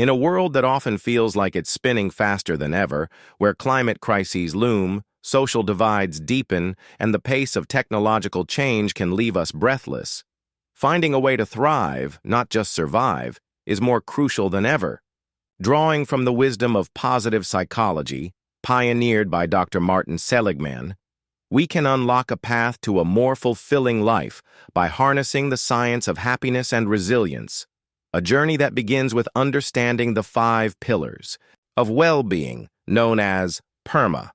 In a world that often feels like it's spinning faster than ever, where climate crises loom, social divides deepen, and the pace of technological change can leave us breathless, finding a way to thrive, not just survive, is more crucial than ever. Drawing from the wisdom of positive psychology, pioneered by Dr. Martin Seligman, we can unlock a path to a more fulfilling life by harnessing the science of happiness and resilience, a journey that begins with understanding the 5 pillars of well-being known as PERMA: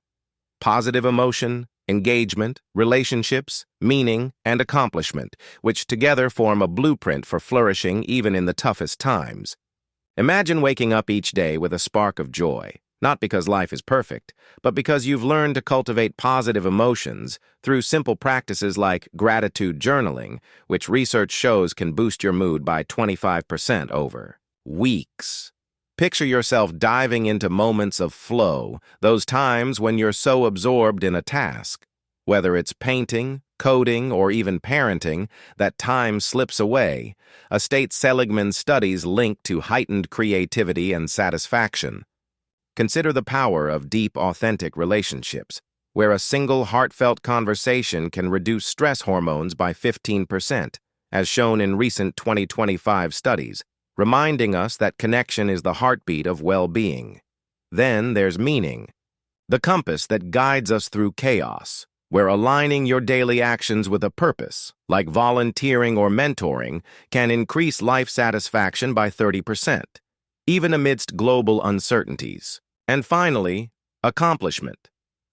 positive emotion, engagement, relationships, meaning, and accomplishment, which together form a blueprint for flourishing even in the toughest times. Imagine waking up each day with a spark of joy, not because life is perfect, but because you've learned to cultivate positive emotions through simple practices like gratitude journaling, which research shows can boost your mood by 25% over weeks. Picture yourself diving into moments of flow, those times when you're so absorbed in a task. Whether it's painting, coding, or even parenting, that time slips away, a state Seligman studies link to heightened creativity and satisfaction. Consider the power of deep, authentic relationships, where a single heartfelt conversation can reduce stress hormones by 15%, as shown in recent 2025 studies, reminding us that connection is the heartbeat of well-being. Then there's meaning, the compass that guides us through chaos, where aligning your daily actions with a purpose, like volunteering or mentoring, can increase life satisfaction by 30%, even amidst global uncertainties. And finally, accomplishment,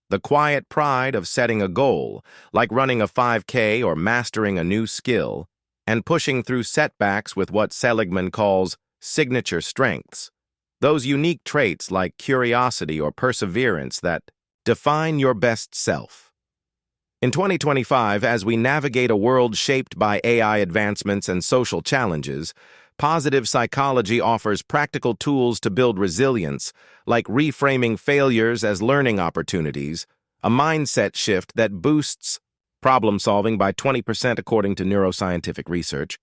the quiet pride of setting a goal, like running a 5K or mastering a new skill, and pushing through setbacks with what Seligman calls signature strengths, those unique traits like curiosity or perseverance that define your best self. In 2025, as we navigate a world shaped by AI advancements and social challenges, positive psychology offers practical tools to build resilience, like reframing failures as learning opportunities, a mindset shift that boosts problem-solving by 20% according to neuroscientific research.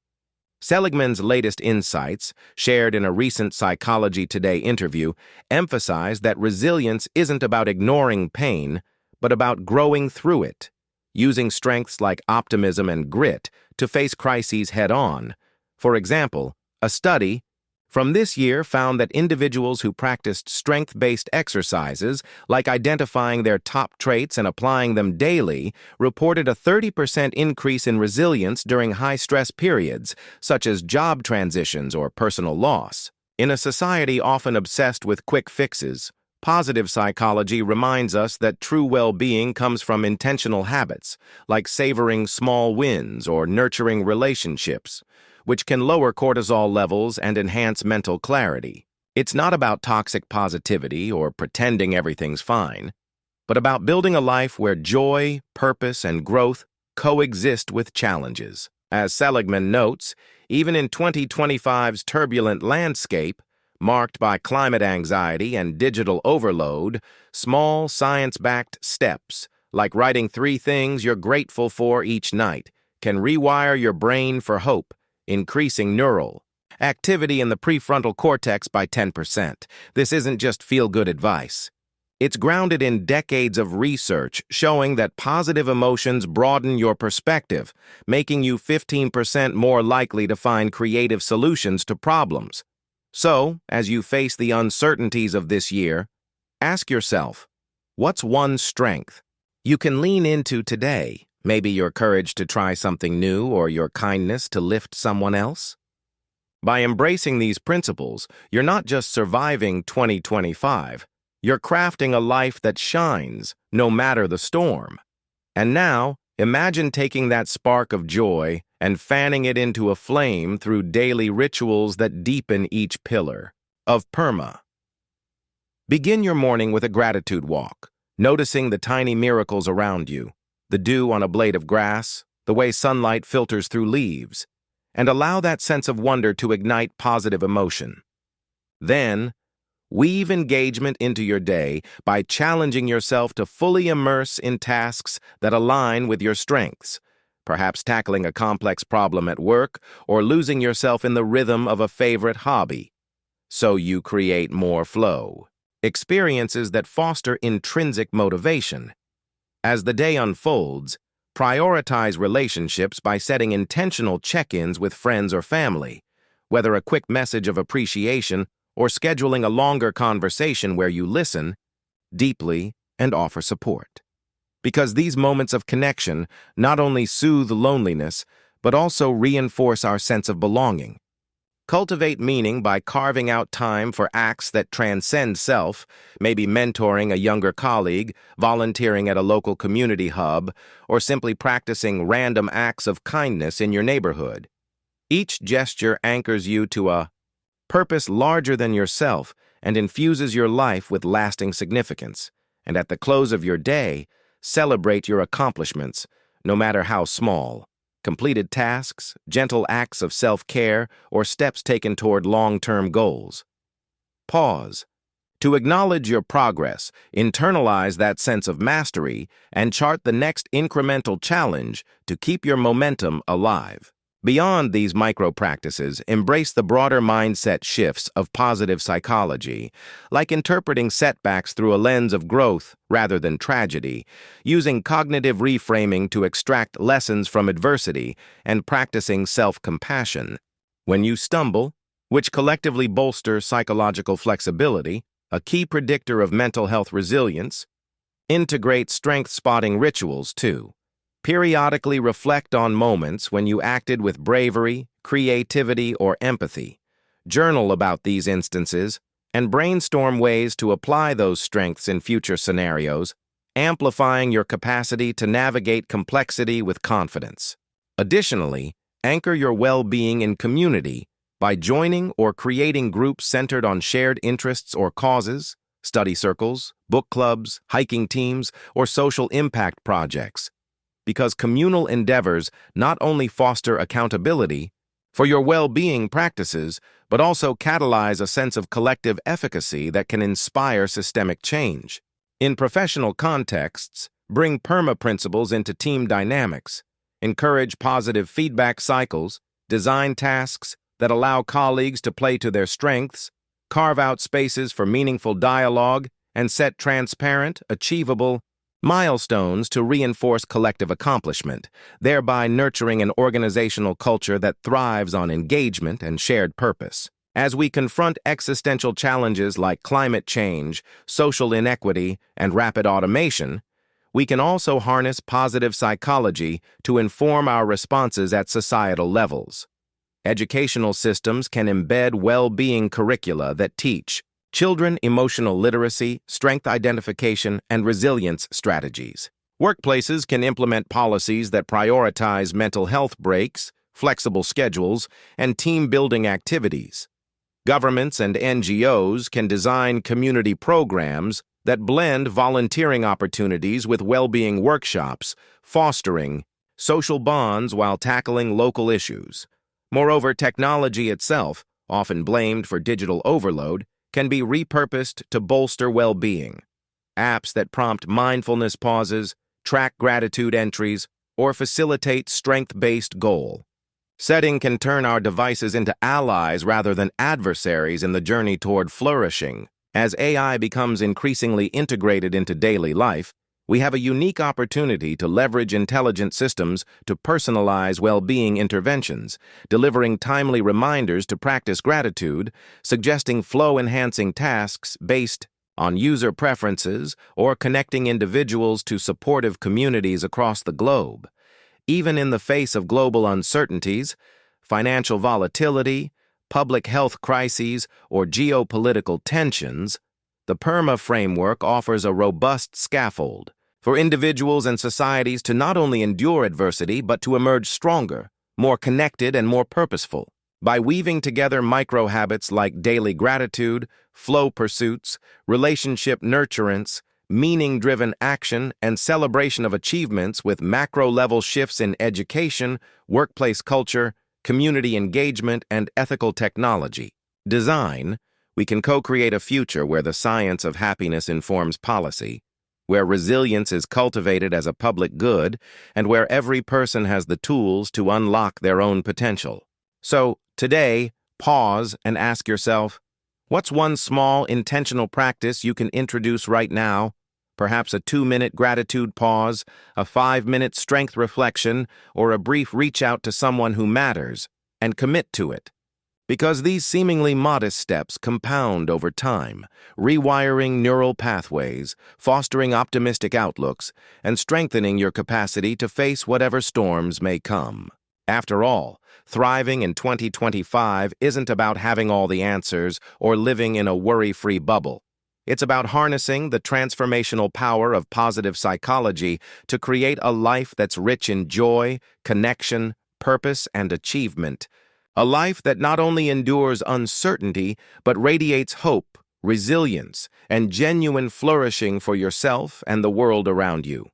Seligman's latest insights, shared in a recent Psychology Today interview, emphasize that resilience isn't about ignoring pain, but about growing through it, using strengths like optimism and grit to face crises head-on. For example, a study from this year found that individuals who practiced strength-based exercises, like identifying their top traits and applying them daily, reported a 30% increase in resilience during high-stress periods, such as job transitions or personal loss. In a society often obsessed with quick fixes, positive psychology reminds us that true well-being comes from intentional habits, like savoring small wins or nurturing relationships, which can lower cortisol levels and enhance mental clarity. It's not about toxic positivity or pretending everything's fine, but about building a life where joy, purpose, and growth coexist with challenges. As Seligman notes, even in 2025's turbulent landscape, marked by climate anxiety and digital overload, small science-backed steps, like writing 3 things you're grateful for each night, can rewire your brain for hope, increasing neural activity in the prefrontal cortex by 10%. This isn't just feel-good advice. It's grounded in decades of research showing that positive emotions broaden your perspective, making you 15% more likely to find creative solutions to problems. So, as you face the uncertainties of this year, ask yourself, what's one strength you can lean into today? Maybe your courage to try something new or your kindness to lift someone else? By embracing these principles, you're not just surviving 2025, you're crafting a life that shines, no matter the storm. And now, imagine taking that spark of joy and fanning it into a flame through daily rituals that deepen each pillar of PERMA. Begin your morning with a gratitude walk, noticing the tiny miracles around you, the dew on a blade of grass, the way sunlight filters through leaves, and allow that sense of wonder to ignite positive emotion. Then, weave engagement into your day by challenging yourself to fully immerse in tasks that align with your strengths, perhaps tackling a complex problem at work or losing yourself in the rhythm of a favorite hobby. so you create more flow. Experiences that foster intrinsic motivation. As the day unfolds, prioritize relationships by setting intentional check-ins with friends or family, whether a quick message of appreciation or scheduling a longer conversation where you listen deeply and offer support. Because these moments of connection not only soothe loneliness, but also reinforce our sense of belonging. Cultivate meaning by carving out time for acts that transcend self, maybe mentoring a younger colleague, volunteering at a local community hub, or simply practicing random acts of kindness in your neighborhood. Each gesture anchors you to a purpose larger than yourself and infuses your life with lasting significance. And at the close of your day, celebrate your accomplishments, no matter how small. Completed tasks, gentle acts of self-care, or steps taken toward long-term goals. Pause. To acknowledge your progress, internalize that sense of mastery, and chart the next incremental challenge to keep your momentum alive. Beyond these micro-practices, embrace the broader mindset shifts of positive psychology, like interpreting setbacks through a lens of growth rather than tragedy, using cognitive reframing to extract lessons from adversity, and practicing self-compassion. When you stumble, which collectively bolster psychological flexibility, a key predictor of mental health resilience, integrate strength-spotting rituals too. Periodically reflect on moments when you acted with bravery, creativity, or empathy. Journal about these instances and brainstorm ways to apply those strengths in future scenarios, amplifying your capacity to navigate complexity with confidence. Additionally, anchor your well-being in community by joining or creating groups centered on shared interests or causes, study circles, book clubs, hiking teams, or social impact projects. Because communal endeavors not only foster accountability for your well-being practices, but also catalyze a sense of collective efficacy that can inspire systemic change. In professional contexts, bring PERMA principles into team dynamics, encourage positive feedback cycles, design tasks that allow colleagues to play to their strengths, carve out spaces for meaningful dialogue, and set transparent, achievable milestones to reinforce collective accomplishment, thereby nurturing an organizational culture that thrives on engagement and shared purpose. As we confront existential challenges like climate change, social inequity, and rapid automation, we can also harness positive psychology to inform our responses at societal levels. Educational systems can embed well-being curricula that teach children emotional literacy, strength identification, and resilience strategies. Workplaces can implement policies that prioritize mental health breaks, flexible schedules, and team-building activities. Governments and NGOs can design community programs that blend volunteering opportunities with well-being workshops, fostering social bonds while tackling local issues. Moreover, technology itself, often blamed for digital overload, can be repurposed to bolster well-being. Apps that prompt mindfulness pauses, track gratitude entries, or facilitate strength-based goal setting can turn our devices into allies rather than adversaries in the journey toward flourishing. As AI becomes increasingly integrated into daily life, we have a unique opportunity to leverage intelligent systems to personalize well-being interventions, delivering timely reminders to practice gratitude, suggesting flow-enhancing tasks based on user preferences, or connecting individuals to supportive communities across the globe. Even in the face of global uncertainties, financial volatility, public health crises, or geopolitical tensions, the PERMA framework offers a robust scaffold for individuals and societies to not only endure adversity, but to emerge stronger, more connected, and more purposeful. By weaving together micro-habits like daily gratitude, flow pursuits, relationship nurturance, meaning-driven action, and celebration of achievements with macro-level shifts in education, workplace culture, community engagement, and ethical technology design, we can co-create a future where the science of happiness informs policy, where resilience is cultivated as a public good, and where every person has the tools to unlock their own potential. So, today, pause and ask yourself, What's one small, intentional practice you can introduce right now? Perhaps a 2-minute gratitude pause, a 5-minute strength reflection, or a brief reach out to someone who matters, and commit to it. Because these seemingly modest steps compound over time, rewiring neural pathways, fostering optimistic outlooks, and strengthening your capacity to face whatever storms may come. After all, thriving in 2025 isn't about having all the answers or living in a worry-free bubble. It's about harnessing the transformational power of positive psychology to create a life that's rich in joy, connection, purpose, and achievement. A life that not only endures uncertainty, but radiates hope, resilience, and genuine flourishing for yourself and the world around you.